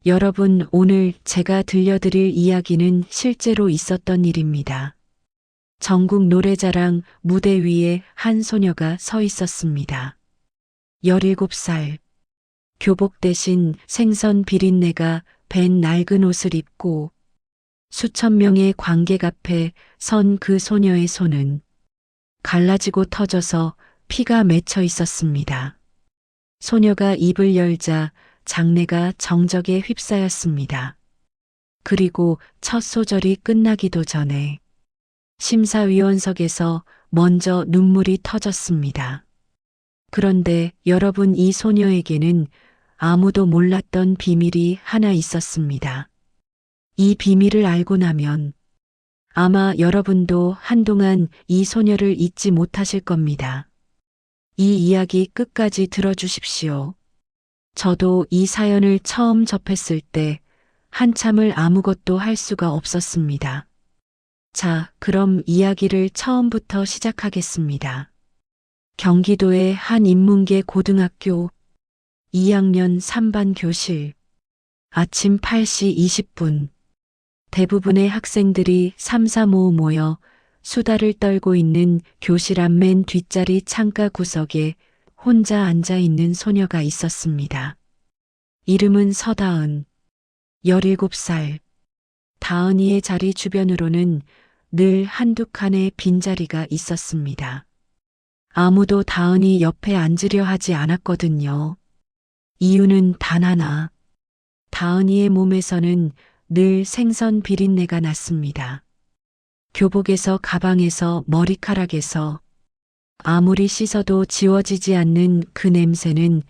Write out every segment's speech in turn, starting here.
여러분, 오늘 제가 들려드릴 이야기는 실제로 있었던 일입니다. 전국 노래자랑 무대 위에 한 소녀가 서 있었습니다. 17살. 교복 대신 생선 비린내가 밴 낡은 옷을 입고 수천 명의 관객 앞에 선 그 소녀의 손은 갈라지고 터져서 피가 맺혀 있었습니다. 소녀가 입을 열자 장내가 정적에 휩싸였습니다. 그리고 첫 소절이 끝나기도 전에 심사위원석에서 먼저 눈물이 터졌습니다. 그런데 여러분, 이 소녀에게는 아무도 몰랐던 비밀이 하나 있었습니다. 이 비밀을 알고 나면 아마 여러분도 한동안 이 소녀를 잊지 못하실 겁니다. 이 이야기 끝까지 들어주십시오. 저도 이 사연을 처음 접했을 때 한참을 아무것도 할 수가 없었습니다. 자, 그럼 이야기를 처음부터 시작하겠습니다. 경기도의 한 인문계 고등학교 2학년 3반 교실. 아침 8시 20분. 대부분의 학생들이 삼삼오오 모여 수다를 떨고 있는 교실 앞 맨 뒷자리 창가 구석에 혼자 앉아 있는 소녀가 있었습니다. 이름은 서다은. 17살. 다은이의 자리 주변으로는 늘 한두 칸의 빈자리가 있었습니다. 아무도 다은이 옆에 앉으려 하지 않았거든요. 이유는 단 하나. 다은이의 몸에서는 늘 생선 비린내가 났습니다. 교복에서, 가방에서, 머리카락에서 아무리 씻어도 지워지지 않는 그 냄새는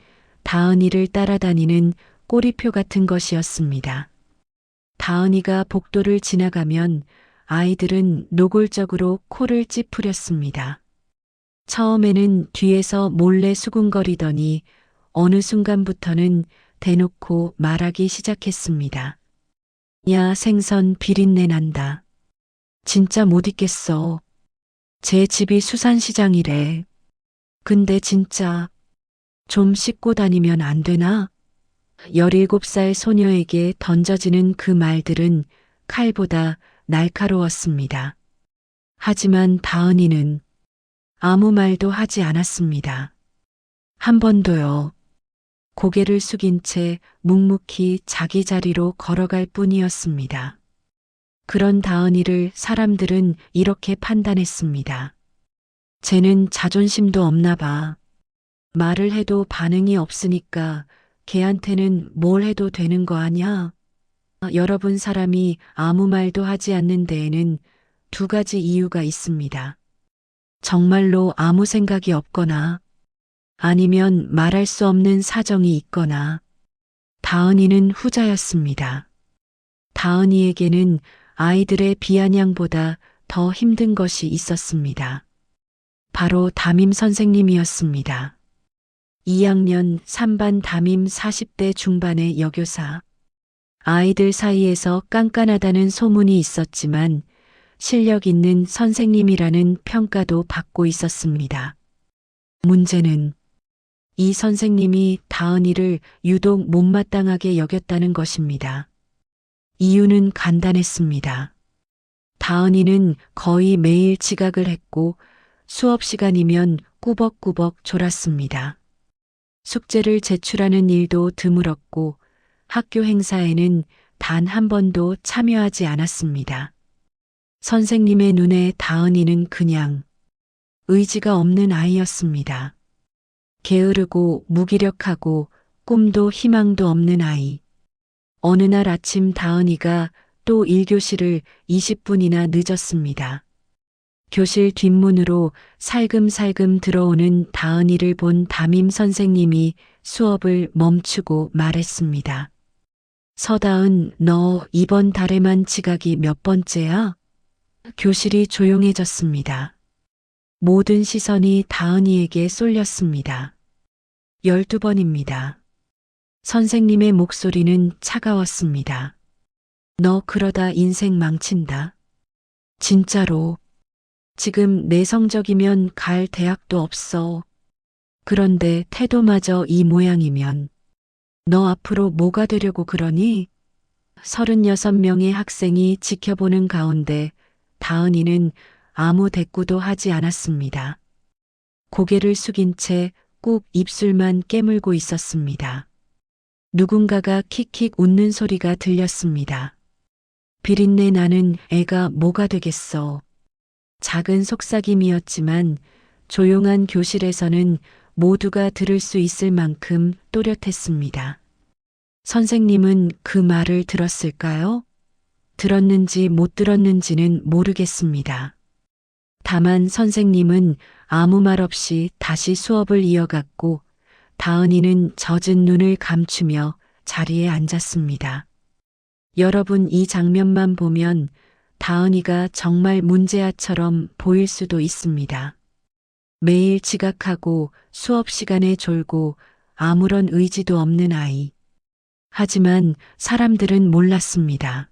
다은이를 따라다니는 꼬리표 같은 것이었습니다. 다은이가 복도를 지나가면 아이들은 노골적으로 코를 찌푸렸습니다. 처음에는 뒤에서 몰래 수군거리더니 어느 순간부터는 대놓고 말하기 시작했습니다. 야, 생선 비린내 난다. 진짜 못 있겠어. 제 집이 수산시장이래. 근데 진짜 좀 씻고 다니면 안 되나? 17살 소녀에게 던져지는 그 말들은 칼보다 날카로웠습니다. 하지만 다은이는 아무 말도 하지 않았습니다. 한 번도요. 고개를 숙인 채 묵묵히 자기 자리로 걸어갈 뿐이었습니다. 그런 다은이를 사람들은 이렇게 판단했습니다. 쟤는 자존심도 없나 봐. 말을 해도 반응이 없으니까 걔한테는 뭘 해도 되는 거 아냐? 여러분, 사람이 아무 말도 하지 않는 데에는 두 가지 이유가 있습니다. 정말로 아무 생각이 없거나 아니면 말할 수 없는 사정이 있거나. 다은이는 후자였습니다. 다은이에게는 아이들의 비아냥보다 더 힘든 것이 있었습니다. 바로 담임 선생님이었습니다. 2학년 3반 담임 40대 중반의 여교사. 아이들 사이에서 깐깐하다는 소문이 있었지만 실력 있는 선생님이라는 평가도 받고 있었습니다. 문제는 이 선생님이 다은이를 유독 못마땅하게 여겼다는 것입니다. 이유는 간단했습니다. 다은이는 거의 매일 지각을 했고 수업 시간이면 꾸벅꾸벅 졸았습니다. 숙제를 제출하는 일도 드물었고 학교 행사에는 단 한 번도 참여하지 않았습니다. 선생님의 눈에 다은이는 그냥 의지가 없는 아이였습니다. 게으르고 무기력하고 꿈도 희망도 없는 아이. 어느 날 아침 다은이가 또 1교시를 20분이나 늦었습니다. 교실 뒷문으로 살금살금 들어오는 다은이를 본 담임 선생님이 수업을 멈추고 말했습니다. 서다은, 너 이번 달에만 지각이 몇 번째야? 교실이 조용해졌습니다. 모든 시선이 다은이에게 쏠렸습니다. 12번입니다. 선생님의 목소리는 차가웠습니다. 너 그러다 인생 망친다. 진짜로. 지금 내 성적이면 갈 대학도 없어. 그런데 태도마저 이 모양이면 너 앞으로 뭐가 되려고 그러니? 36명의 학생이 지켜보는 가운데 다은이는 아무 대꾸도 하지 않았습니다. 고개를 숙인 채 꾹 입술만 깨물고 있었습니다. 누군가가 킥킥 웃는 소리가 들렸습니다. 비린내 나는 애가 뭐가 되겠어. 작은 속삭임이었지만 조용한 교실에서는 모두가 들을 수 있을 만큼 또렷했습니다. 선생님은 그 말을 들었을까요? 들었는지 못 들었는지는 모르겠습니다. 다만 선생님은 아무 말 없이 다시 수업을 이어갔고 다은이는 젖은 눈을 감추며 자리에 앉았습니다. 여러분, 이 장면만 보면 다은이가 정말 문제아처럼 보일 수도 있습니다. 매일 지각하고 수업 시간에 졸고 아무런 의지도 없는 아이. 하지만 사람들은 몰랐습니다.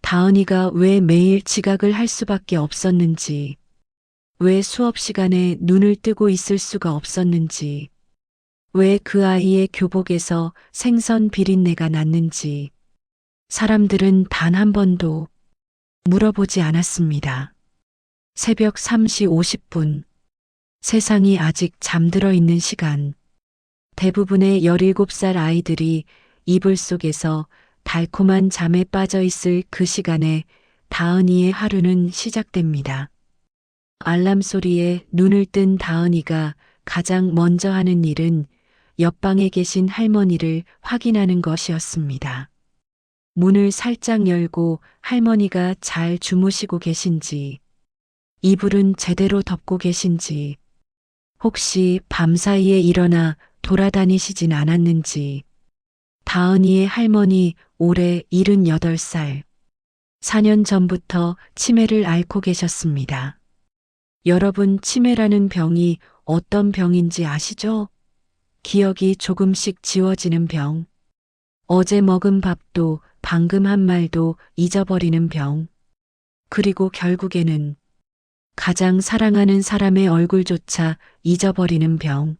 다은이가 왜 매일 지각을 할 수밖에 없었는지, 왜 수업 시간에 눈을 뜨고 있을 수가 없었는지, 왜 그 아이의 교복에서 생선 비린내가 났는지, 사람들은 단 한 번도 물어보지 않았습니다. 새벽 3시 50분. 세상이 아직 잠들어 있는 시간. 대부분의 17살 아이들이 이불 속에서 달콤한 잠에 빠져 있을 그 시간에 다은이의 하루는 시작됩니다. 알람 소리에 눈을 뜬 다은이가 가장 먼저 하는 일은 옆방에 계신 할머니를 확인하는 것이었습니다. 문을 살짝 열고 할머니가 잘 주무시고 계신지, 이불은 제대로 덮고 계신지, 혹시 밤사이에 일어나 돌아다니시진 않았는지. 다은이의 할머니 올해 78살. 4년 전부터 치매를 앓고 계셨습니다. 여러분, 치매라는 병이 어떤 병인지 아시죠? 기억이 조금씩 지워지는 병. 어제 먹은 밥도 방금 한 말도 잊어버리는 병. 그리고 결국에는 가장 사랑하는 사람의 얼굴조차 잊어버리는 병.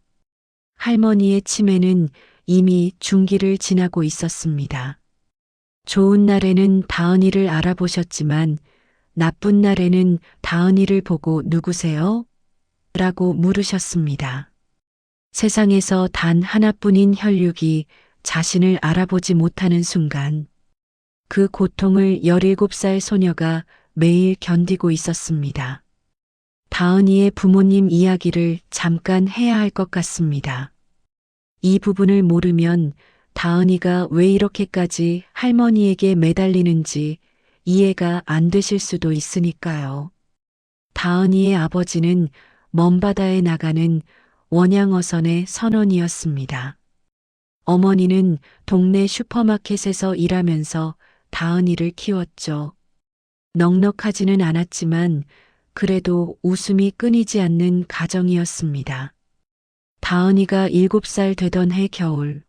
할머니의 치매는 이미 중기를 지나고 있었습니다. 좋은 날에는 다은이를 알아보셨지만 나쁜 날에는 다은이를 보고 누구세요? 라고 물으셨습니다. 세상에서 단 하나뿐인 혈육이 자신을 알아보지 못하는 순간 그 고통을 17살 소녀가 매일 견디고 있었습니다. 다은이의 부모님 이야기를 잠깐 해야 할 것 같습니다. 이 부분을 모르면 다은이가 왜 이렇게까지 할머니에게 매달리는지 이해가 안 되실 수도 있으니까요. 다은이의 아버지는 먼 바다에 나가는 원양어선의 선원이었습니다. 어머니는 동네 슈퍼마켓에서 일하면서 다은이를 키웠죠. 넉넉하지는 않았지만 그래도 웃음이 끊이지 않는 가정이었습니다. 다은이가 7살 되던 해 겨울,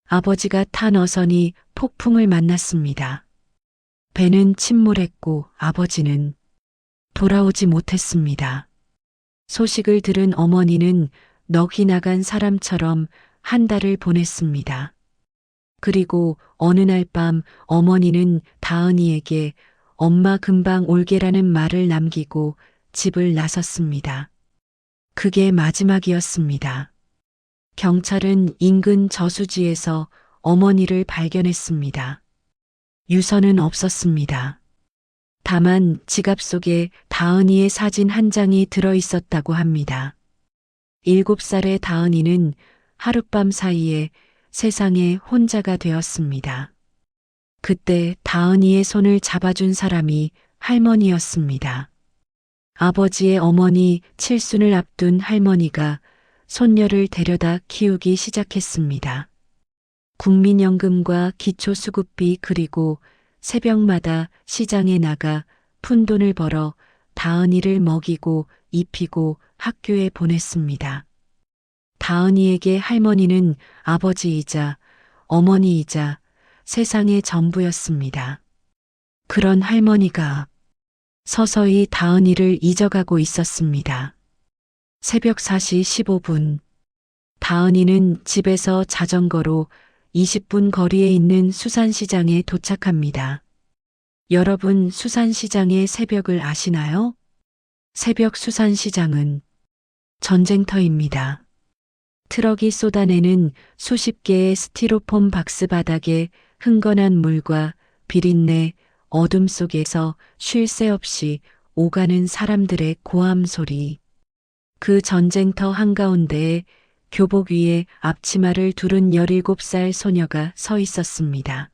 아버지가 탄 어선이 폭풍을 만났습니다. 배는 침몰했고 아버지는 돌아오지 못했습니다. 소식을 들은 어머니는 넋이 나간 사람처럼 한 달을 보냈습니다. 그리고 어느 날 밤 어머니는 다은이에게 엄마 금방 올게라는 말을 남기고 집을 나섰습니다. 그게 마지막이었습니다. 경찰은 인근 저수지에서 어머니를 발견했습니다. 유서는 없었습니다. 다만 지갑 속에 다은이의 사진 한 장이 들어 있었다고 합니다. 7살의 다은이는 하룻밤 사이에 세상에 혼자가 되었습니다. 그때 다은이의 손을 잡아준 사람이 할머니였습니다. 아버지의 어머니 칠순을 앞둔 할머니가 손녀를 데려다 키우기 시작했습니다. 국민연금과 기초수급비 그리고 새벽마다 시장에 나가 푼돈을 벌어 다은이를 먹이고 입히고 학교에 보냈습니다. 다은이에게 할머니는 아버지이자 어머니이자 세상의 전부였습니다. 그런 할머니가 서서히 다은이를 잊어가고 있었습니다. 새벽 4시 15분, 다은이는 집에서 자전거로 20분 거리에 있는 수산시장에 도착합니다. 여러분, 수산시장의 새벽을 아시나요? 새벽 수산시장은 전쟁터입니다. 트럭이 쏟아내는 수십 개의 스티로폼 박스 바닥에 흥건한 물과 비린내, 어둠 속에서 쉴 새 없이 오가는 사람들의 고함 소리. 그 전쟁터 한가운데에 교복 위에 앞치마를 두른 17살 소녀가 서 있었습니다.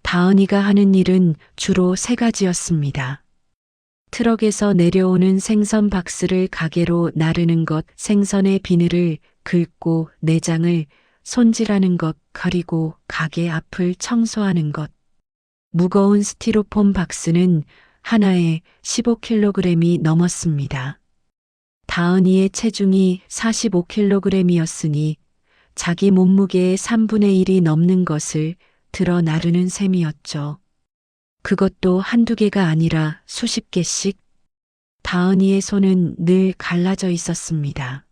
다은이가 하는 일은 주로 세 가지였습니다. 트럭에서 내려오는 생선 박스를 가게로 나르는 것, 생선의 비늘을 긁고 내장을 손질하는 것, 그리고 가게 앞을 청소하는 것. 무거운 스티로폼 박스는 하나에 15kg이 넘었습니다. 다은이의 체중이 45kg이었으니 자기 몸무게의 3분의 1이 넘는 것을 들어 나르는 셈이었죠. 그것도 한두 개가 아니라 수십 개씩. 다은이의 손은 늘 갈라져 있었습니다.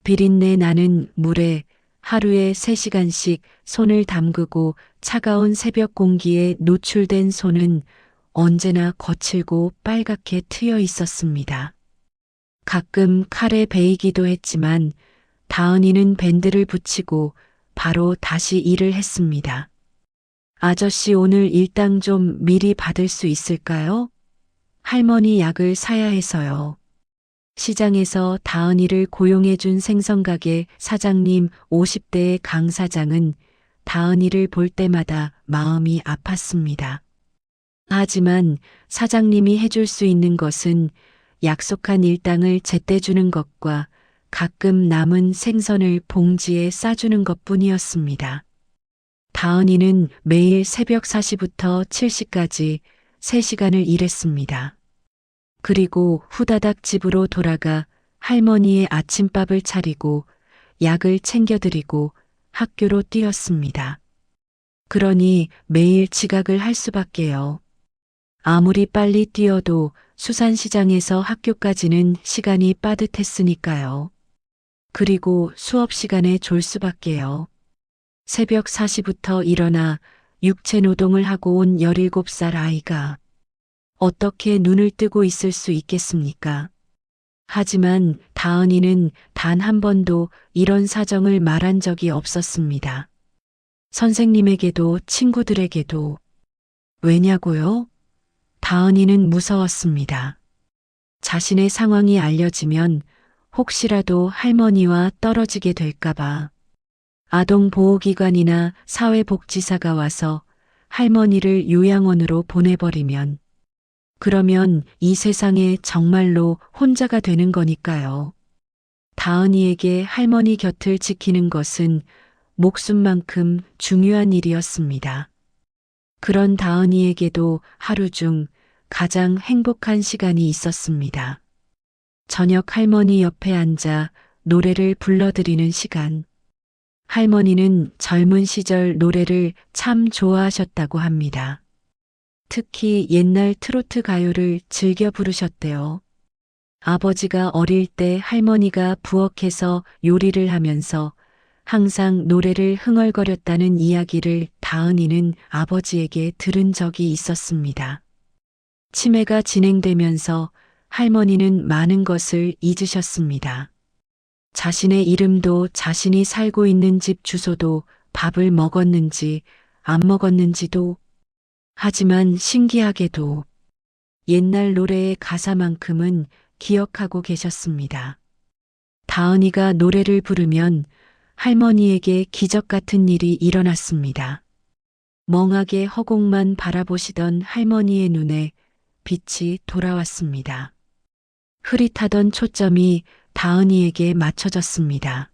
비린내 나는 물에 하루에 3시간씩 손을 담그고 차가운 새벽 공기에 노출된 손은 언제나 거칠고 빨갛게 트여 있었습니다. 가끔 칼에 베이기도 했지만 다은이는 밴드를 붙이고 바로 다시 일을 했습니다. 아저씨, 오늘 일당 좀 미리 받을 수 있을까요? 할머니 약을 사야 해서요. 시장에서 다은이를 고용해준 생선가게 사장님 50대의 강 사장은 다은이를 볼 때마다 마음이 아팠습니다. 하지만 사장님이 해줄 수 있는 것은 약속한 일당을 제때 주는 것과 가끔 남은 생선을 봉지에 싸주는 것뿐이었습니다. 다은이는 매일 새벽 4시부터 7시까지 3시간을 일했습니다. 그리고 후다닥 집으로 돌아가 할머니의 아침밥을 차리고 약을 챙겨드리고 학교로 뛰었습니다. 그러니 매일 지각을 할 수밖에요. 아무리 빨리 뛰어도 수산시장에서 학교까지는 시간이 빠듯했으니까요. 그리고 수업 시간에 졸 수밖에요. 새벽 4시부터 일어나 육체 노동을 하고 온 17살 아이가 어떻게 눈을 뜨고 있을 수 있겠습니까? 하지만 다은이는 단 한 번도 이런 사정을 말한 적이 없었습니다. 선생님에게도 친구들에게도. 왜냐고요? 다은이는 무서웠습니다. 자신의 상황이 알려지면 혹시라도 할머니와 떨어지게 될까봐. 아동보호기관이나 사회복지사가 와서 할머니를 요양원으로 보내버리면, 그러면 이 세상에 정말로 혼자가 되는 거니까요. 다은이에게 할머니 곁을 지키는 것은 목숨만큼 중요한 일이었습니다. 그런 다은이에게도 하루 중 가장 행복한 시간이 있었습니다. 저녁 할머니 옆에 앉아 노래를 불러드리는 시간. 할머니는 젊은 시절 노래를 참 좋아하셨다고 합니다. 특히 옛날 트로트 가요를 즐겨 부르셨대요. 아버지가 어릴 때 할머니가 부엌에서 요리를 하면서 항상 노래를 흥얼거렸다는 이야기를 다은이는 아버지에게 들은 적이 있었습니다. 치매가 진행되면서 할머니는 많은 것을 잊으셨습니다. 자신의 이름도, 자신이 살고 있는 집 주소도, 밥을 먹었는지 안 먹었는지도. 하지만 신기하게도 옛날 노래의 가사만큼은 기억하고 계셨습니다. 다은이가 노래를 부르면 할머니에게 기적 같은 일이 일어났습니다. 멍하게 허공만 바라보시던 할머니의 눈에 빛이 돌아왔습니다. 흐릿하던 초점이 다은이에게 맞춰졌습니다.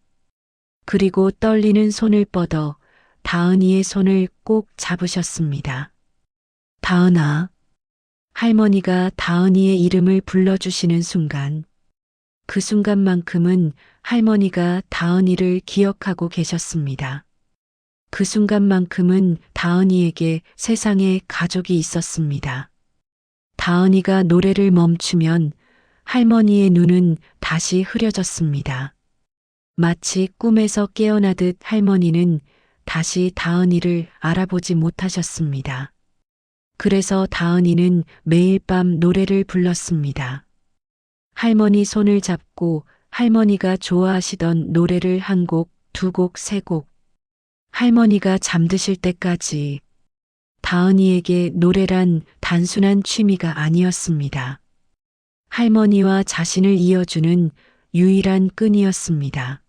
그리고 떨리는 손을 뻗어 다은이의 손을 꼭 잡으셨습니다. 다은아. 할머니가 다은이의 이름을 불러주시는 순간, 그 순간만큼은 할머니가 다은이를 기억하고 계셨습니다. 그 순간만큼은 다은이에게 세상에 가족이 있었습니다. 다은이가 노래를 멈추면 할머니의 눈은 다시 흐려졌습니다. 마치 꿈에서 깨어나듯 할머니는 다시 다은이를 알아보지 못하셨습니다. 그래서 다은이는 매일 밤 노래를 불렀습니다. 할머니 손을 잡고 할머니가 좋아하시던 노래를 한 곡, 두 곡, 세 곡. 할머니가 잠드실 때까지. 다은이에게 노래란 단순한 취미가 아니었습니다. 할머니와 자신을 이어주는 유일한 끈이었습니다.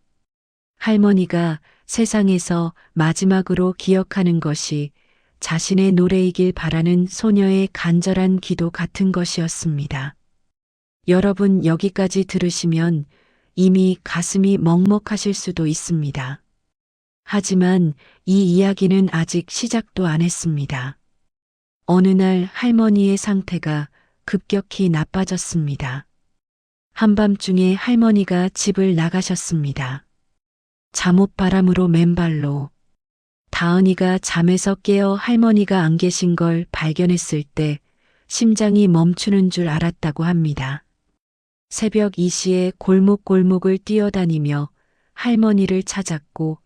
할머니가 세상에서 마지막으로 기억하는 것이 자신의 노래이길 바라는 소녀의 간절한 기도 같은 것이었습니다. 여러분 여기까지 들으시면 이미 가슴이 먹먹하실 수도 있습니다. 하지만 이 이야기는 아직 시작도 안 했습니다. 어느 날 할머니의 상태가 급격히 나빠졌습니다. 한밤중에 할머니가 집을 나가셨습니다. 잠옷바람으로 맨발로. 다은이가 잠에서 깨어 할머니가 안 계신 걸 발견했을 때 심장이 멈추는 줄 알았다고 합니다. 새벽 2시에 골목골목을 뛰어다니며 할머니를 찾았고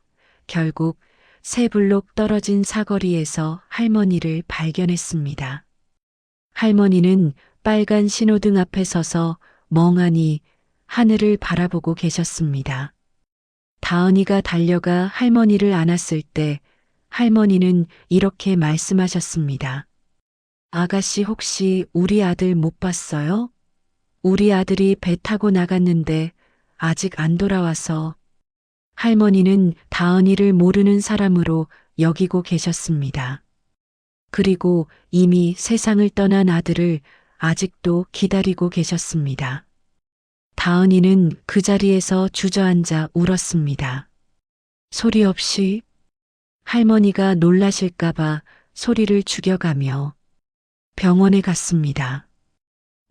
결국 세 블록 떨어진 사거리에서 할머니를 발견했습니다. 할머니는 빨간 신호등 앞에 서서 멍하니 하늘을 바라보고 계셨습니다. 다은이가 달려가 할머니를 안았을 때 할머니는 이렇게 말씀하셨습니다. 아가씨 혹시 우리 아들 못 봤어요? 우리 아들이 배 타고 나갔는데 아직 안 돌아와서. 할머니는 다은이를 모르는 사람으로 여기고 계셨습니다. 그리고 이미 세상을 떠난 아들을 아직도 기다리고 계셨습니다. 다은이는 그 자리에서 주저앉아 울었습니다. 소리 없이. 할머니가 놀라실까봐 소리를 죽여가며 병원에 갔습니다.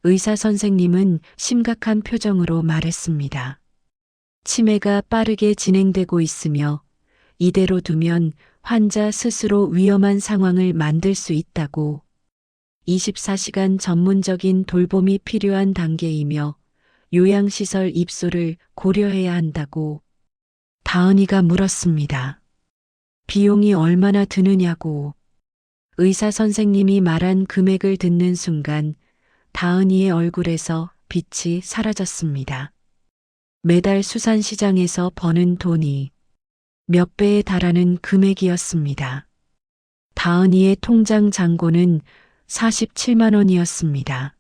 의사 선생님은 심각한 표정으로 말했습니다. 치매가 빠르게 진행되고 있으며 이대로 두면 환자 스스로 위험한 상황을 만들 수 있다고. 24시간 전문적인 돌봄이 필요한 단계이며 요양시설 입소를 고려해야 한다고. 다은이가 물었습니다. 비용이 얼마나 드느냐고. 의사 선생님이 말한 금액을 듣는 순간 다은이의 얼굴에서 빛이 사라졌습니다. 매달 수산시장에서 버는 돈이 몇 배에 달하는 금액이었습니다. 다은이의 통장 잔고는 47만 원이었습니다.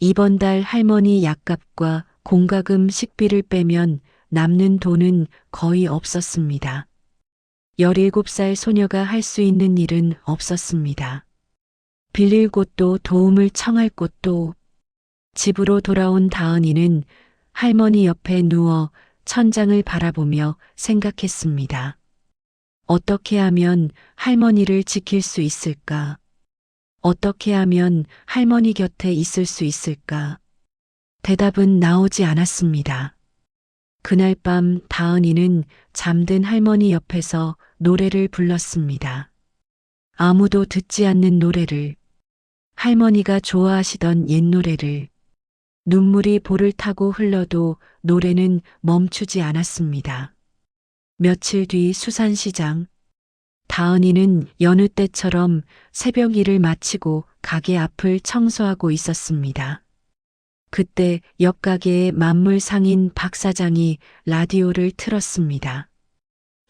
이번 달 할머니 약값과 공과금 식비를 빼면 남는 돈은 거의 없었습니다. 17살 소녀가 할 수 있는 일은 없었습니다. 빌릴 곳도 도움을 청할 곳도. 집으로 돌아온 다은이는 할머니 옆에 누워 천장을 바라보며 생각했습니다. 어떻게 하면 할머니를 지킬 수 있을까? 어떻게 하면 할머니 곁에 있을 수 있을까? 대답은 나오지 않았습니다. 그날 밤 다은이는 잠든 할머니 옆에서 노래를 불렀습니다. 아무도 듣지 않는 노래를. 할머니가 좋아하시던 옛 노래를. 눈물이 볼을 타고 흘러도 노래는 멈추지 않았습니다. 며칠 뒤 수산시장. 다은이는 여느 때처럼 새벽 일을 마치고 가게 앞을 청소하고 있었습니다. 그때 옆 가게의 만물 상인 박 사장이 라디오를 틀었습니다.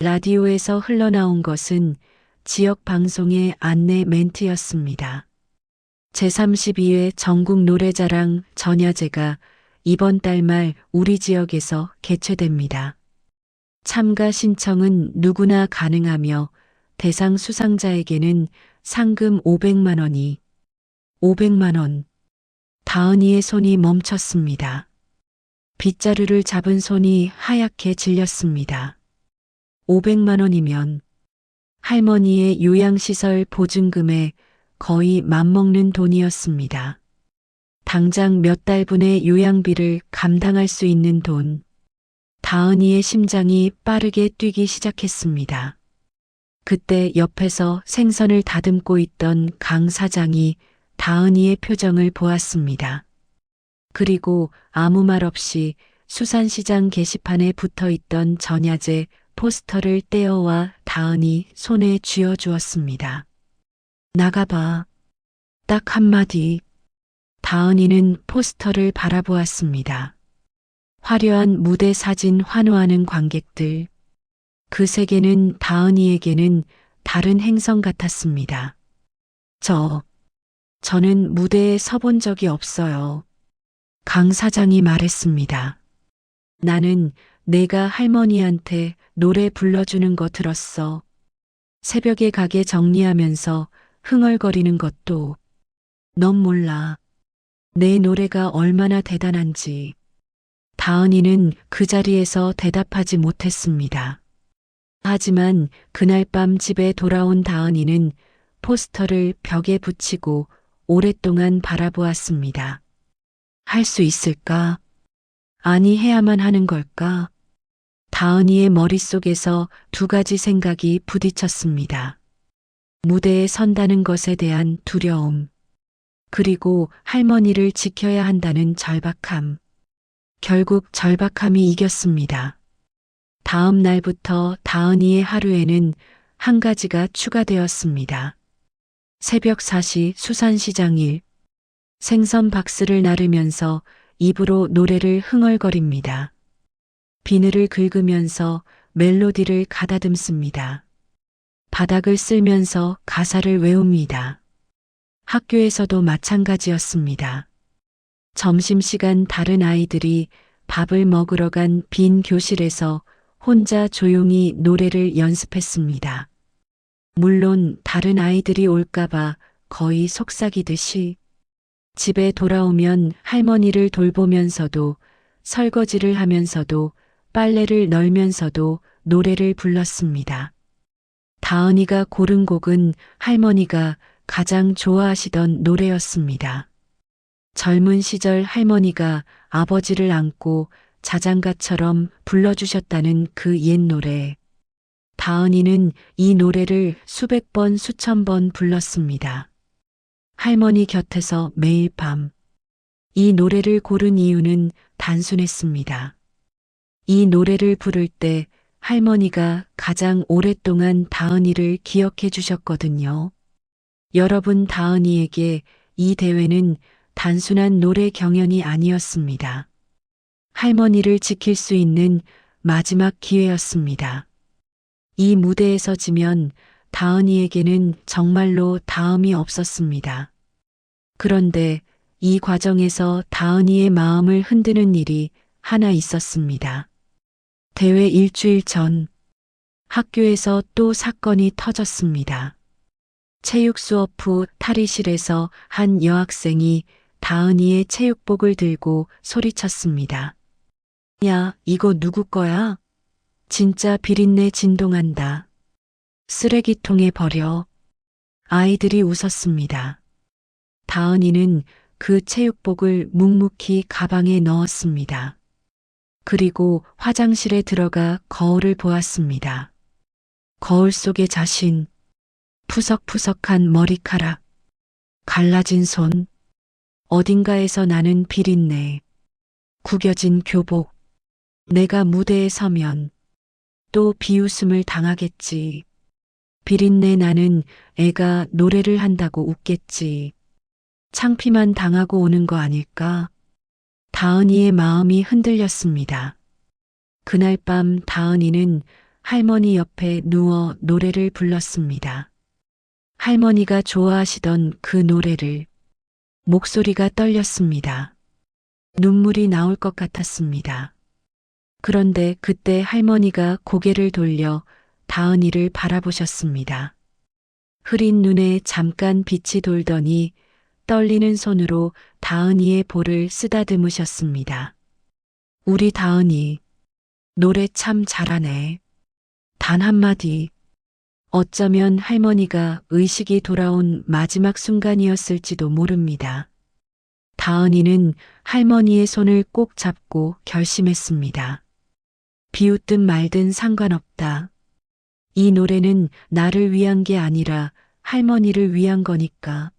라디오에서 흘러나온 것은 지역 방송의 안내 멘트였습니다. 제32회 전국 노래자랑 전야제가 이번 달 말 우리 지역에서 개최됩니다. 참가 신청은 누구나 가능하며 대상 수상자에게는 상금 500만 원이. 500만 원. 다은이의 손이 멈췄습니다. 빗자루를 잡은 손이 하얗게 질렸습니다. 500만 원이면 할머니의 요양시설 보증금에 거의 맞먹는 돈이었습니다. 당장 몇 달분의 요양비를 감당할 수 있는 돈. 다은이의 심장이 빠르게 뛰기 시작했습니다. 그때 옆에서 생선을 다듬고 있던 강 사장이 다은이의 표정을 보았습니다. 그리고 아무 말 없이 수산시장 게시판에 붙어 있던 전야제 포스터를 떼어와 다은이 손에 쥐어주었습니다. 나가봐. 딱 한마디. 다은이는 포스터를 바라보았습니다. 화려한 무대 사진 환호하는 관객들. 그 세계는 다은이에게는 다른 행성 같았습니다. 저는 무대에 서본 적이 없어요. 강 사장이 말했습니다. 나는 내가 할머니한테 노래 불러주는 거 들었어. 새벽에 가게 정리하면서 흥얼거리는 것도. 넌 몰라. 내 노래가 얼마나 대단한지. 다은이는 그 자리에서 대답하지 못했습니다. 하지만 그날 밤 집에 돌아온 다은이는 포스터를 벽에 붙이고 오랫동안 바라보았습니다. 할 수 있을까? 아니, 해야만 하는 걸까? 다은이의 머릿속에서 두 가지 생각이 부딪혔습니다. 무대에 선다는 것에 대한 두려움, 그리고 할머니를 지켜야 한다는 절박함. 결국 절박함이 이겼습니다. 다음 날부터 다은이의 하루에는 한 가지가 추가되었습니다. 새벽 4시 수산시장 일. 생선 박스를 나르면서 입으로 노래를 흥얼거립니다. 비늘을 긁으면서 멜로디를 가다듬습니다. 바닥을 쓸면서 가사를 외웁니다. 학교에서도 마찬가지였습니다. 점심시간 다른 아이들이 밥을 먹으러 간 빈 교실에서 혼자 조용히 노래를 연습했습니다. 물론 다른 아이들이 올까봐 거의 속삭이듯이. 집에 돌아오면 할머니를 돌보면서도, 설거지를 하면서도, 빨래를 널면서도 노래를 불렀습니다. 다은이가 고른 곡은 할머니가 가장 좋아하시던 노래였습니다. 젊은 시절 할머니가 아버지를 안고 자장가처럼 불러주셨다는 그 옛 노래. 다은이는 이 노래를 수백 번, 수천 번 불렀습니다. 할머니 곁에서 매일 밤. 이 노래를 고른 이유는 단순했습니다. 이 노래를 부를 때 할머니가 가장 오랫동안 다은이를 기억해 주셨거든요. 여러분, 다은이에게 이 대회는 단순한 노래 경연이 아니었습니다. 할머니를 지킬 수 있는 마지막 기회였습니다. 이 무대에서 지면 다은이에게는 정말로 다음이 없었습니다. 그런데 이 과정에서 다은이의 마음을 흔드는 일이 하나 있었습니다. 대회 일주일 전, 학교에서 또 사건이 터졌습니다. 체육 수업 후 탈의실에서 한 여학생이 다은이의 체육복을 들고 소리쳤습니다. 야, 이거 누구 거야? 진짜 비린내 진동한다. 쓰레기통에 버려. 아이들이 웃었습니다. 다은이는 그 체육복을 묵묵히 가방에 넣었습니다. 그리고 화장실에 들어가 거울을 보았습니다. 거울 속의 자신, 푸석푸석한 머리카락, 갈라진 손, 어딘가에서 나는 비린내, 구겨진 교복. 내가 무대에 서면 또 비웃음을 당하겠지. 비린내 나는 애가 노래를 한다고 웃겠지. 창피만 당하고 오는 거 아닐까? 다은이의 마음이 흔들렸습니다. 그날 밤 다은이는 할머니 옆에 누워 노래를 불렀습니다. 할머니가 좋아하시던 그 노래를. 목소리가 떨렸습니다. 눈물이 나올 것 같았습니다. 그런데 그때 할머니가 고개를 돌려 다은이를 바라보셨습니다. 흐린 눈에 잠깐 빛이 돌더니 떨리는 손으로 다은이의 볼을 쓰다듬으셨습니다. 우리 다은이, 노래 참 잘하네. 단 한마디. 어쩌면 할머니가 의식이 돌아온 마지막 순간이었을지도 모릅니다. 다은이는 할머니의 손을 꼭 잡고 결심했습니다. 비웃든 말든 상관없다. 이 노래는 나를 위한 게 아니라 할머니를 위한 거니까.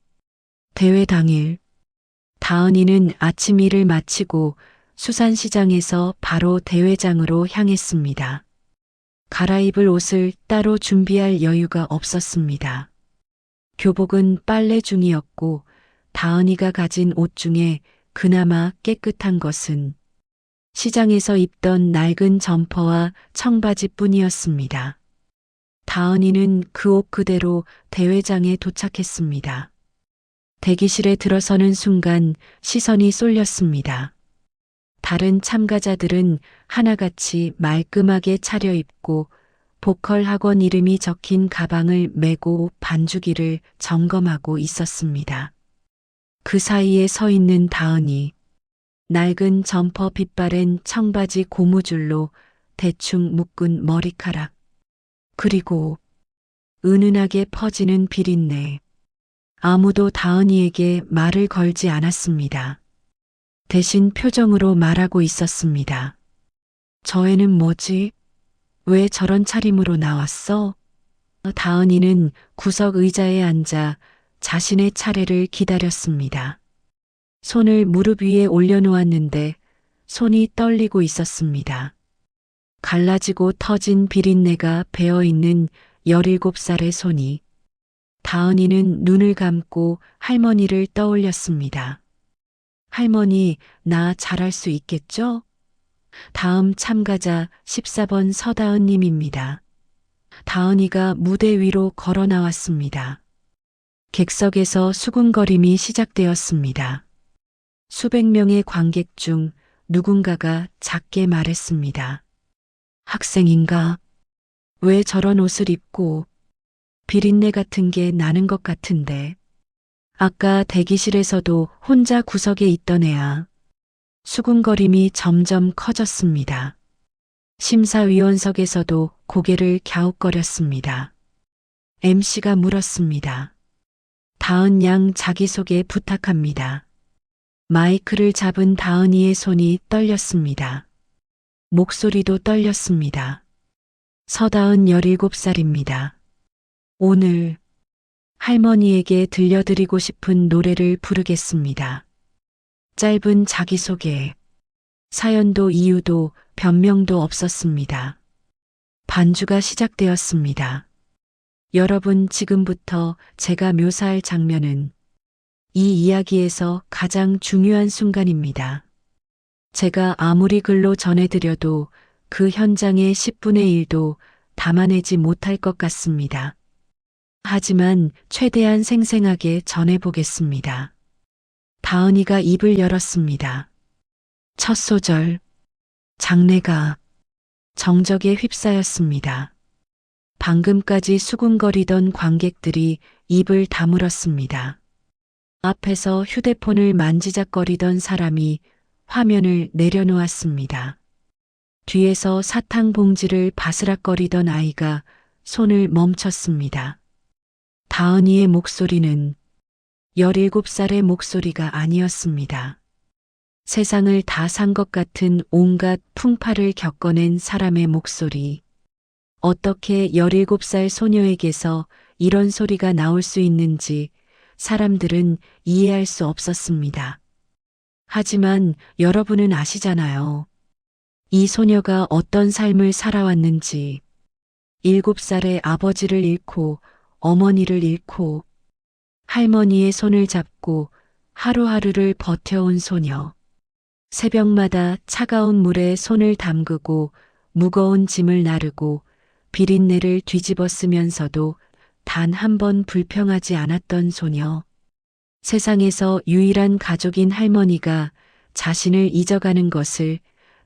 대회 당일, 다은이는 아침 일을 마치고 수산시장에서 바로 대회장으로 향했습니다. 갈아입을 옷을 따로 준비할 여유가 없었습니다. 교복은 빨래 중이었고 다은이가 가진 옷 중에 그나마 깨끗한 것은 시장에서 입던 낡은 점퍼와 청바지뿐이었습니다. 다은이는 그 옷 그대로 대회장에 도착했습니다. 대기실에 들어서는 순간 시선이 쏠렸습니다. 다른 참가자들은 하나같이 말끔하게 차려입고 보컬 학원 이름이 적힌 가방을 메고 반주기를 점검하고 있었습니다. 그 사이에 서 있는 다은이, 낡은 점퍼 빗바랜 청바지 고무줄로 대충 묶은 머리카락, 그리고 은은하게 퍼지는 비린내. 아무도 다은이에게 말을 걸지 않았습니다. 대신 표정으로 말하고 있었습니다. 저 애는 뭐지? 왜 저런 차림으로 나왔어? 다은이는 구석 의자에 앉아 자신의 차례를 기다렸습니다. 손을 무릎 위에 올려놓았는데 손이 떨리고 있었습니다. 갈라지고 터진 비린내가 배어있는 17살의 손이. 다은이는 눈을 감고 할머니를 떠올렸습니다. 할머니, 나 잘할 수 있겠죠? 다음 참가자 14번 서다은님입니다. 다은이가 무대 위로 걸어 나왔습니다. 객석에서 수군거림이 시작되었습니다. 수백 명의 관객 중 누군가가 작게 말했습니다. 학생인가? 왜 저런 옷을 입고 비린내 같은 게 나는 것 같은데. 아까 대기실에서도 혼자 구석에 있던 애야. 수군거림이 점점 커졌습니다. 심사위원석에서도 고개를 갸웃거렸습니다. MC가 물었습니다. 다은 양 자기소개 부탁합니다. 마이크를 잡은 다은이의 손이 떨렸습니다. 목소리도 떨렸습니다. 서다은 17살입니다. 오늘 할머니에게 들려드리고 싶은 노래를 부르겠습니다. 짧은 자기소개. 사연도 이유도 변명도 없었습니다. 반주가 시작되었습니다. 여러분, 지금부터 제가 묘사할 장면은 이 이야기에서 가장 중요한 순간입니다. 제가 아무리 글로 전해드려도 그 현장의 10분의 1도 담아내지 못할 것 같습니다. 하지만 최대한 생생하게 전해보겠습니다. 다은이가 입을 열었습니다. 첫 소절, 장내가 정적에 휩싸였습니다. 방금까지 수군거리던 관객들이 입을 다물었습니다. 앞에서 휴대폰을 만지작거리던 사람이 화면을 내려놓았습니다. 뒤에서 사탕 봉지를 바스락거리던 아이가 손을 멈췄습니다. 다은이의 목소리는 17살의 목소리가 아니었습니다. 세상을 다 산 것 같은 온갖 풍파를 겪어낸 사람의 목소리. 어떻게 17살 소녀에게서 이런 소리가 나올 수 있는지 사람들은 이해할 수 없었습니다. 하지만 여러분은 아시잖아요. 이 소녀가 어떤 삶을 살아왔는지. 7살의 아버지를 잃고 어머니를 잃고 할머니의 손을 잡고 하루하루를 버텨온 소녀. 새벽마다 차가운 물에 손을 담그고 무거운 짐을 나르고 비린내를 뒤집어 쓰면서도 단 한 번 불평하지 않았던 소녀. 세상에서 유일한 가족인 할머니가 자신을 잊어가는 것을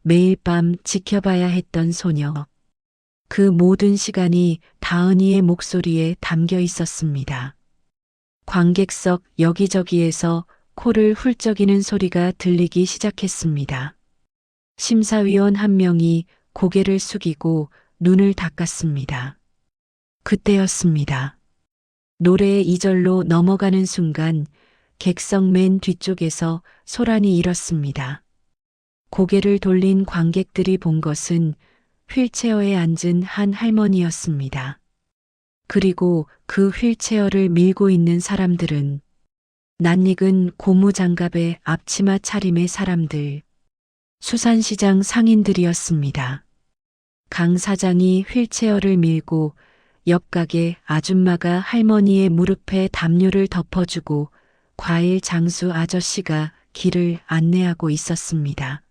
매일 밤 지켜봐야 했던 소녀. 그 모든 시간이 다은이의 목소리에 담겨 있었습니다. 관객석 여기저기에서 코를 훌쩍이는 소리가 들리기 시작했습니다. 심사위원 한 명이 고개를 숙이고 눈을 닦았습니다. 그때였습니다. 노래의 2절로 넘어가는 순간 객석 맨 뒤쪽에서 소란이 일었습니다. 고개를 돌린 관객들이 본 것은 휠체어에 앉은 한 할머니였습니다. 그리고 그 휠체어를 밀고 있는 사람들은 낯익은 고무장갑에 앞치마 차림의 사람들, 수산시장 상인들이었습니다. 강 사장이 휠체어를 밀고 옆 가게 아줌마가 할머니의 무릎에 담요를 덮어주고 과일 장수 아저씨가 길을 안내하고 있었습니다.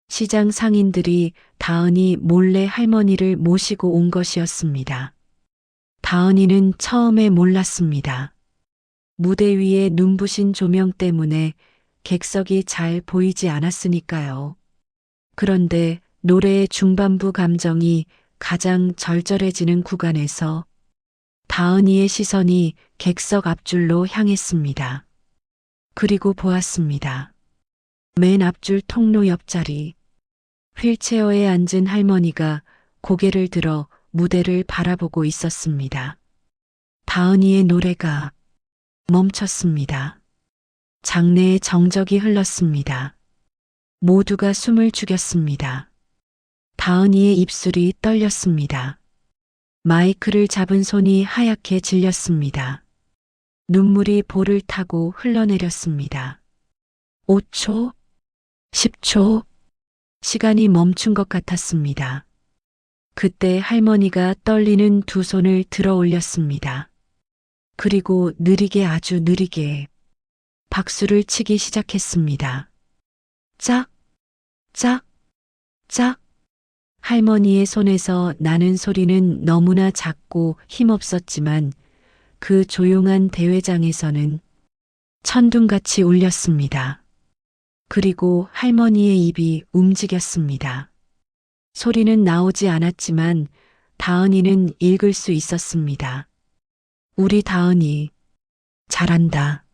시장 상인들이 다은이 몰래 할머니를 모시고 온 것이었습니다. 다은이는 처음에 몰랐습니다. 무대 위에 눈부신 조명 때문에 객석이 잘 보이지 않았으니까요. 그런데 노래의 중반부 감정이 가장 절절해지는 구간에서 다은이의 시선이 객석 앞줄로 향했습니다. 그리고 보았습니다. 맨 앞줄 통로 옆자리. 휠체어에 앉은 할머니가 고개를 들어 무대를 바라보고 있었습니다. 다은이의 노래가 멈췄습니다. 장내에 정적이 흘렀습니다. 모두가 숨을 죽였습니다. 다은이의 입술이 떨렸습니다. 마이크를 잡은 손이 하얗게 질렸습니다. 눈물이 볼을 타고 흘러내렸습니다. 5초, 10초, 시간이 멈춘 것 같았습니다. 그때 할머니가 떨리는 두 손을 들어 올렸습니다. 그리고 느리게 아주 느리게 박수를 치기 시작했습니다. 짝, 짝, 짝. 할머니의 손에서 나는 소리는 너무나 작고 힘없었지만 그 조용한 대회장에서는 천둥같이 울렸습니다. 그리고 할머니의 입이 움직였습니다. 소리는 나오지 않았지만 다은이는 읽을 수 있었습니다. 우리 다은이, 잘한다.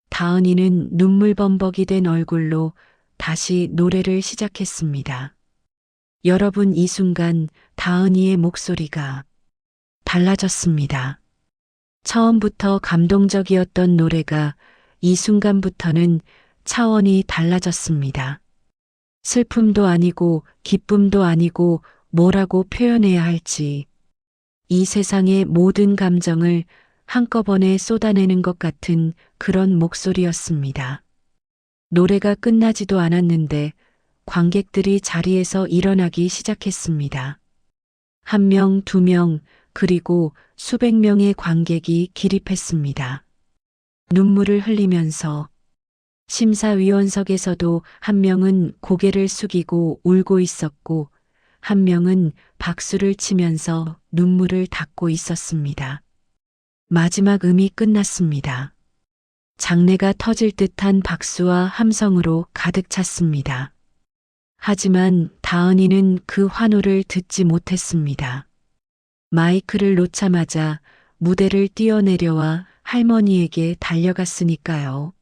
다은이는 눈물범벅이 된 얼굴로 다시 노래를 시작했습니다. 여러분, 이 순간 다은이의 목소리가 달라졌습니다. 처음부터 감동적이었던 노래가 이 순간부터는 차원이 달라졌습니다. 슬픔도 아니고 기쁨도 아니고 뭐라고 표현해야 할지, 이 세상의 모든 감정을 한꺼번에 쏟아내는 것 같은 그런 목소리였습니다. 노래가 끝나지도 않았는데 관객들이 자리에서 일어나기 시작했습니다. 1명, 2명, 그리고 수백 명의 관객이 기립했습니다. 눈물을 흘리면서 심사위원석에서도 한 명은 고개를 숙이고 울고 있었고 한 명은 박수를 치면서 눈물을 닦고 있었습니다. 마지막 음이 끝났습니다. 장내가 터질 듯한 박수와 함성으로 가득 찼습니다. 하지만 다은이는 그 환호를 듣지 못했습니다. 마이크를 놓자마자 무대를 뛰어내려와 할머니에게 달려갔으니까요.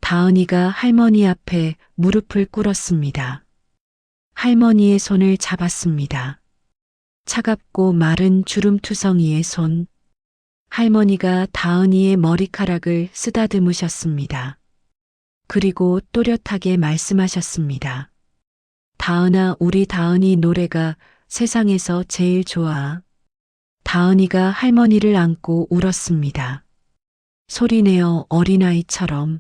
다은이가 할머니 앞에 무릎을 꿇었습니다. 할머니의 손을 잡았습니다. 차갑고 마른 주름투성이의 손. 할머니가 다은이의 머리카락을 쓰다듬으셨습니다. 그리고 또렷하게 말씀하셨습니다. 다은아, 우리 다은이 노래가 세상에서 제일 좋아. 다은이가 할머니를 안고 울었습니다. 소리내어 어린아이처럼.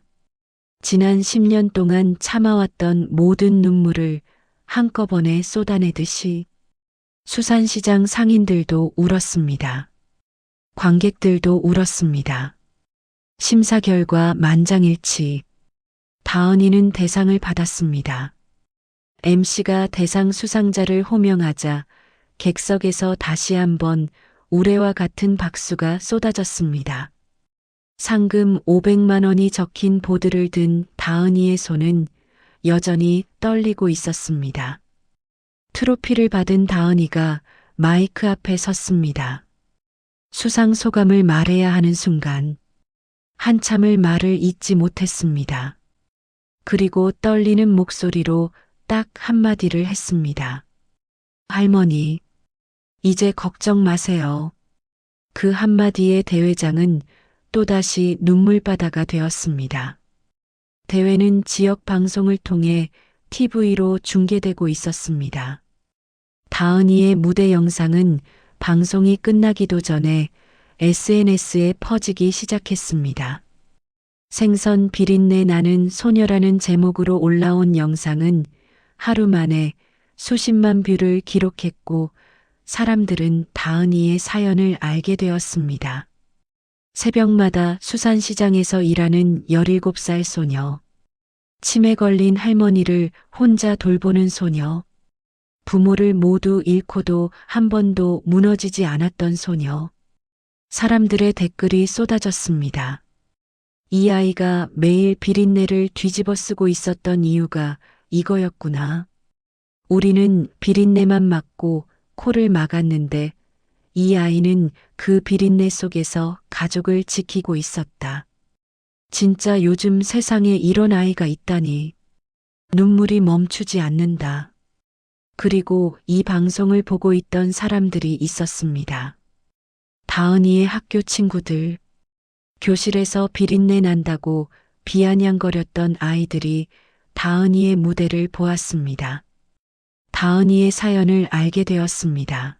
지난 10년 동안 참아왔던 모든 눈물을 한꺼번에 쏟아내듯이 수산시장 상인들도 울었습니다. 관객들도 울었습니다. 심사 결과 만장일치. 다은이는 대상을 받았습니다. MC가 대상 수상자를 호명하자 객석에서 다시 한번 우레와 같은 박수가 쏟아졌습니다. 상금 500만 원이 적힌 보드를 든 다은이의 손은 여전히 떨리고 있었습니다. 트로피를 받은 다은이가 마이크 앞에 섰습니다. 수상 소감을 말해야 하는 순간 한참을 말을 잇지 못했습니다. 그리고 떨리는 목소리로 딱 한마디를 했습니다. 할머니, 이제 걱정 마세요. 그 한마디의 대회장은 또다시 눈물바다가 되었습니다. 대회는 지역 방송을 통해 TV로 중계되고 있었습니다. 다은이의 무대 영상은 방송이 끝나기도 전에 SNS에 퍼지기 시작했습니다. 생선 비린내 나는 소녀라는 제목으로 올라온 영상은 하루 만에 수십만 뷰를 기록했고 사람들은 다은이의 사연을 알게 되었습니다. 새벽마다 수산시장에서 일하는 17살 소녀. 치매 걸린 할머니를 혼자 돌보는 소녀. 부모를 모두 잃고도 한 번도 무너지지 않았던 소녀. 사람들의 댓글이 쏟아졌습니다. 이 아이가 매일 비린내를 뒤집어 쓰고 있었던 이유가 이거였구나. 우리는 비린내만 맡고 코를 막았는데 이 아이는 그 비린내 속에서 가족을 지키고 있었다. 진짜 요즘 세상에 이런 아이가 있다니. 눈물이 멈추지 않는다. 그리고 이 방송을 보고 있던 사람들이 있었습니다. 다은이의 학교 친구들, 교실에서 비린내 난다고 비아냥거렸던 아이들이 다은이의 무대를 보았습니다. 다은이의 사연을 알게 되었습니다.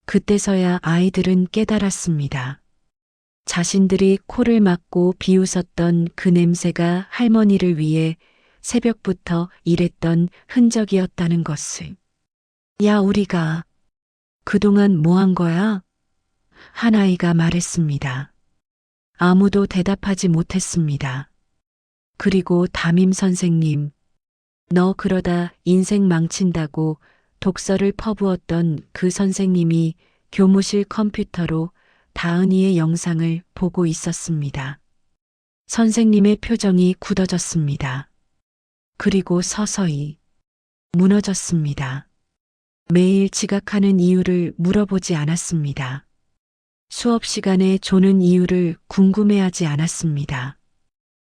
그때서야 아이들은 깨달았습니다. 자신들이 코를 막고 비웃었던 그 냄새가 할머니를 위해 새벽부터 일했던 흔적이었다는 것을. 야, 우리가 그동안 뭐 한 거야? 한 아이가 말했습니다. 아무도 대답하지 못했습니다. 그리고 담임 선생님, 너 그러다 인생 망친다고 독서를 퍼부었던 그 선생님이 교무실 컴퓨터로 다은이의 영상을 보고 있었습니다. 선생님의 표정이 굳어졌습니다. 그리고 서서히 무너졌습니다. 매일 지각하는 이유를 물어보지 않았습니다. 수업 시간에 조는 이유를 궁금해하지 않았습니다.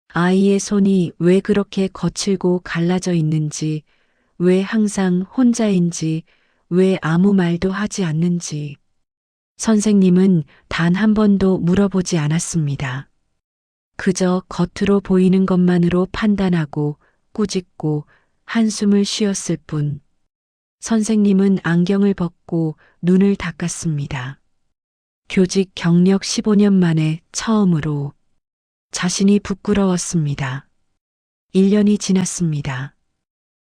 아이의 손이 왜 그렇게 거칠고 갈라져 있는지, 왜 항상 혼자인지, 왜 아무 말도 하지 않는지. 선생님은 단 한 번도 물어보지 않았습니다. 그저 겉으로 보이는 것만으로 판단하고 꾸짖고 한숨을 쉬었을 뿐. 선생님은 안경을 벗고 눈을 닦았습니다. 교직 경력 15년 만에 처음으로 자신이 부끄러웠습니다. 1년이 지났습니다.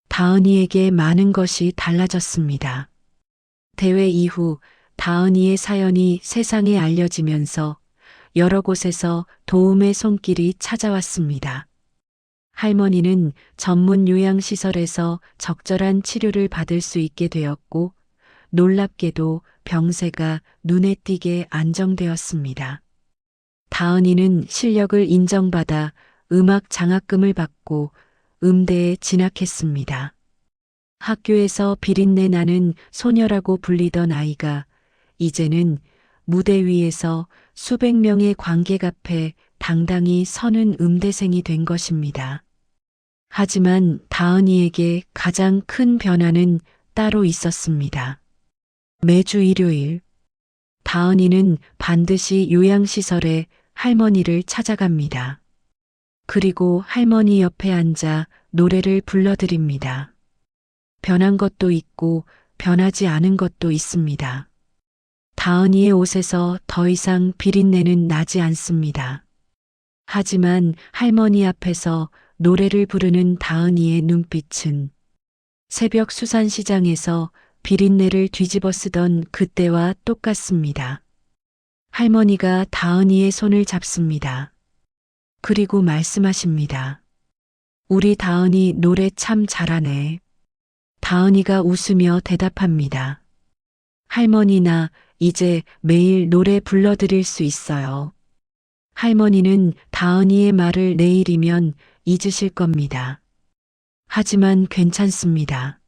다은이에게 많은 것이 달라졌습니다. 대회 이후 다은이의 사연이 세상에 알려지면서 여러 곳에서 도움의 손길이 찾아왔습니다. 할머니는 전문 요양시설에서 적절한 치료를 받을 수 있게 되었고 놀랍게도 병세가 눈에 띄게 안정되었습니다. 다은이는 실력을 인정받아 음악 장학금을 받고 음대에 진학했습니다. 학교에서 비린내 나는 소녀라고 불리던 아이가 이제는 무대 위에서 수백 명의 관객 앞에 당당히 서는 음대생이 된 것입니다. 하지만 다은이에게 가장 큰 변화는 따로 있었습니다. 매주 일요일, 다은이는 반드시 요양시설에 할머니를 찾아갑니다. 그리고 할머니 옆에 앉아 노래를 불러드립니다. 변한 것도 있고 변하지 않은 것도 있습니다. 다은이의 옷에서 더 이상 비린내는 나지 않습니다. 하지만 할머니 앞에서 노래를 부르는 다은이의 눈빛은 새벽 수산시장에서 비린내를 뒤집어 쓰던 그때와 똑같습니다. 할머니가 다은이의 손을 잡습니다. 그리고 말씀하십니다. 우리 다은이 노래 참 잘하네. 다은이가 웃으며 대답합니다. 할머니 나 이제 매일 노래 불러드릴 수 있어요. 할머니는 다은이의 말을 내일이면 잊으실 겁니다. 하지만 괜찮습니다.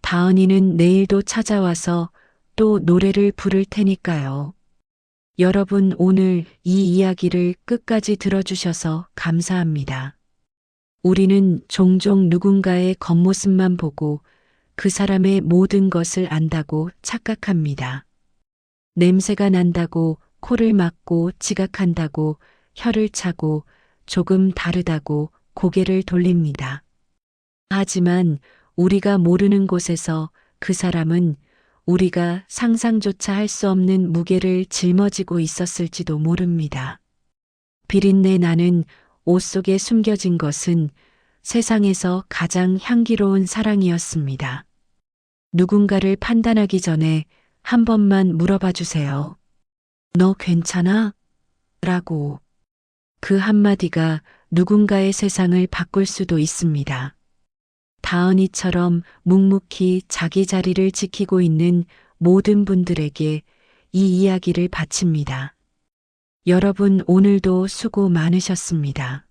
다은이는 내일도 찾아와서 또 노래를 부를 테니까요. 여러분 오늘 이 이야기를 끝까지 들어주셔서 감사합니다. 우리는 종종 누군가의 겉모습만 보고 그 사람의 모든 것을 안다고 착각합니다. 냄새가 난다고 코를 막고 지각한다고 혀를 차고 조금 다르다고 고개를 돌립니다. 하지만 우리가 모르는 곳에서 그 사람은 우리가 상상조차 할 수 없는 무게를 짊어지고 있었을지도 모릅니다. 비린내 나는 옷 속에 숨겨진 것은 세상에서 가장 향기로운 사랑이었습니다. 누군가를 판단하기 전에 한 번만 물어봐 주세요. 너 괜찮아? 라고. 그 한마디가 누군가의 세상을 바꿀 수도 있습니다. 다은이처럼 묵묵히 자기 자리를 지키고 있는 모든 분들에게 이 이야기를 바칩니다. 여러분 오늘도 수고 많으셨습니다.